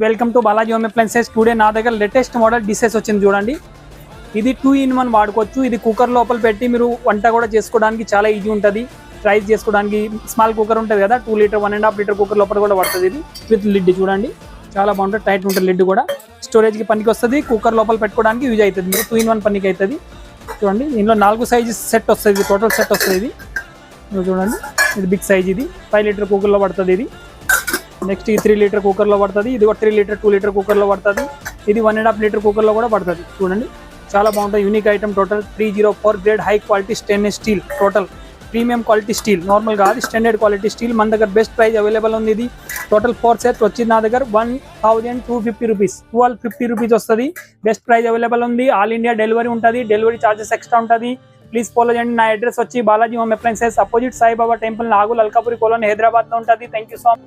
Welcome to Balaji home appliances. Today నా దగ్గర latest model dishes వచ్చింది చూడండి. ఇది 2-in-1 వాడుకోవచ్చు. ఇది కుక్కర్ లోపల పెట్టి మీరు వంట కూడా చేసుకోవడానికి చాలా ఈజీ ఉంటుంది. రైస్ చేసుకోవడానికి స్మాల్ కుక్కర్ ఉంటుంది కదా, 2 లీటర్ 1.5 లీటర్ కుక్కర్ లోపల కూడా పడుతుంది. ఇది విత్ లిడ్ చూడండి, చాలా బాగుంటుంది. టైట్ ఉంటుంది లిడ్ కూడా. స్టోరేజ్కి పనికి వస్తుంది. కుక్కర్ లోపల పెట్టుకోవడానికి యూజ్ అవుతుంది. మీరు 2-in-1 పనికి అవుతుంది. చూడండి, దీనిలో 4 సైజ్ సెట్ వస్తుంది. టోటల్ సెట్ వస్తుంది. ఇది చూడండి, ఇది బిగ్ సైజ్. ఇది 5 లీటర్ కుక్కర్లో పడుతుంది. ఇది నెక్స్ట్ ఈ 3 లీటర్ కుక్కర్లో పడుతుంది. ఇది ఒక 3 లీటర్ 2 లీటర్ కుక్కర్లో పడుతుంది. ఇది 1.5 లీటర్ కుక్కర్లో కూడా పడుతుంది. చూడండి, చాలా బాగుంటుంది. Unique item. Total 304 grade high quality stainless steel. Total premium quality steel, normal కాదు, స్టాండర్డ్ క్వాలిటీ స్టీల్. మన దగ్గర బెస్ట్ ప్రైస్ అవైలబుల్ ఉంది. ఇది టోటల్ 4 సెట్ వచ్చింది నా దగ్గర 1250 రూపీస్, 1250 రూపీస్ వస్తుంది. బెస్ట్ ప్రైస్ అవైలబుల్ ఉంది. ఆల్ ఇండియా డెలివరీ ఉంటుంది. డెలివరీ ఛార్జెస్ ఎక్స్ట్రా ఉంటుంది. ప్లీజ్ ఫాలో చేయండి. నా అడ్రస్ వచ్చి Balaji home appliances, opposite Saibaba temple, Nagole, Alkapuri colony, హైదరాబాద్లో ఉంటుంది. Thank you so much.